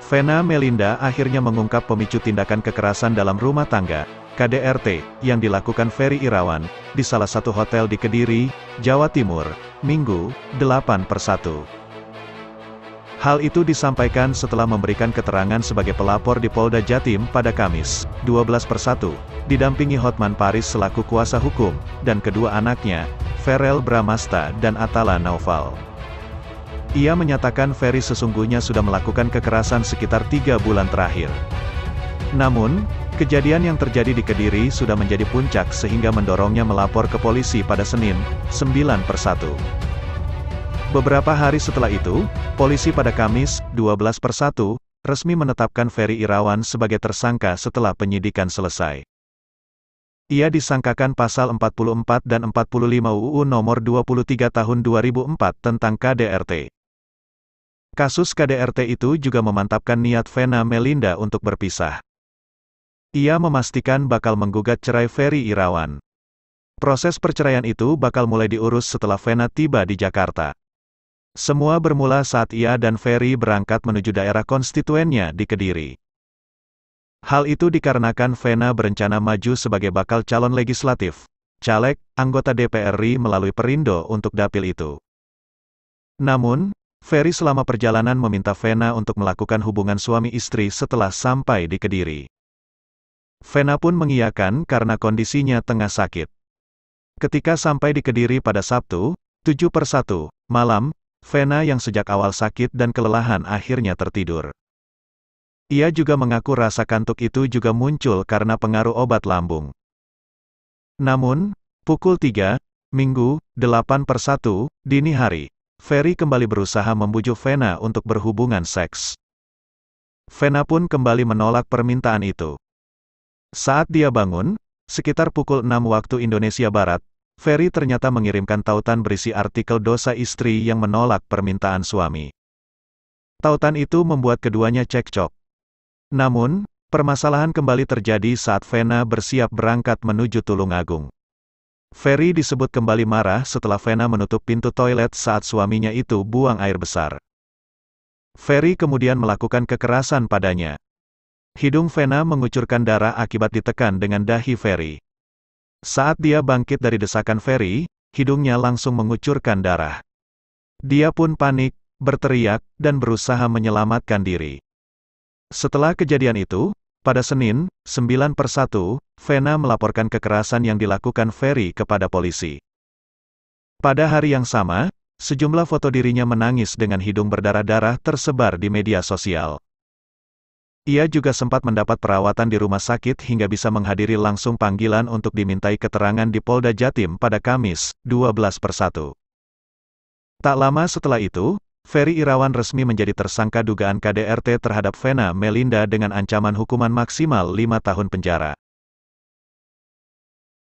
Vena Melinda akhirnya mengungkap pemicu tindakan kekerasan dalam rumah tangga, KDRT, yang dilakukan Ferry Irawan, di salah satu hotel di Kediri, Jawa Timur, Minggu, 8/1. Hal itu disampaikan setelah memberikan keterangan sebagai pelapor di Polda Jatim pada Kamis, 12/1, didampingi Hotman Paris selaku kuasa hukum, dan kedua anaknya, Verrel Bramasta dan Atala Naufal. Ia menyatakan Ferry sesungguhnya sudah melakukan kekerasan sekitar 3 bulan terakhir. Namun, kejadian yang terjadi di Kediri sudah menjadi puncak sehingga mendorongnya melapor ke polisi pada Senin, 9/1. Beberapa hari setelah itu, polisi pada Kamis, 12/1, resmi menetapkan Ferry Irawan sebagai tersangka setelah penyidikan selesai. Ia disangkakan pasal 44 dan 45 UU nomor 23 tahun 2004 tentang KDRT. Kasus KDRT itu juga memantapkan niat Vena Melinda untuk berpisah. Ia memastikan bakal menggugat cerai Ferry Irawan. Proses perceraian itu bakal mulai diurus setelah Vena tiba di Jakarta. Semua bermula saat ia dan Ferry berangkat menuju daerah konstituennya di Kediri. Hal itu dikarenakan Vena berencana maju sebagai bakal calon legislatif, caleg, anggota DPR RI melalui Perindo untuk dapil itu. Namun, Ferry selama perjalanan meminta Vena untuk melakukan hubungan suami istri setelah sampai di Kediri. Vena pun mengiyakan karena kondisinya tengah sakit. Ketika sampai di Kediri pada Sabtu, 7/1, malam, Vena yang sejak awal sakit dan kelelahan akhirnya tertidur. Ia juga mengaku rasa kantuk itu juga muncul karena pengaruh obat lambung. Namun, pukul 3, Minggu, 8/1, dini hari, Ferry kembali berusaha membujuk Vena untuk berhubungan seks. Vena pun kembali menolak permintaan itu. Saat dia bangun, sekitar pukul 6 waktu Indonesia Barat, Ferry ternyata mengirimkan tautan berisi artikel dosa istri yang menolak permintaan suami. Tautan itu membuat keduanya cekcok. Namun, permasalahan kembali terjadi saat Vena bersiap berangkat menuju Tulungagung. Ferry disebut kembali marah setelah Vena menutup pintu toilet saat suaminya itu buang air besar. Ferry kemudian melakukan kekerasan padanya. Hidung Vena mengucurkan darah akibat ditekan dengan dahi Ferry. Saat dia bangkit dari desakan Ferry, hidungnya langsung mengucurkan darah. Dia pun panik, berteriak, dan berusaha menyelamatkan diri. Setelah kejadian itu, pada Senin, 9/1, Vena melaporkan kekerasan yang dilakukan Ferry kepada polisi. Pada hari yang sama, sejumlah foto dirinya menangis dengan hidung berdarah-darah tersebar di media sosial. Ia juga sempat mendapat perawatan di rumah sakit hingga bisa menghadiri langsung panggilan untuk dimintai keterangan di Polda Jatim pada Kamis, 12/1. Tak lama setelah itu, Ferry Irawan resmi menjadi tersangka dugaan KDRT terhadap Vena Melinda dengan ancaman hukuman maksimal 5 tahun penjara.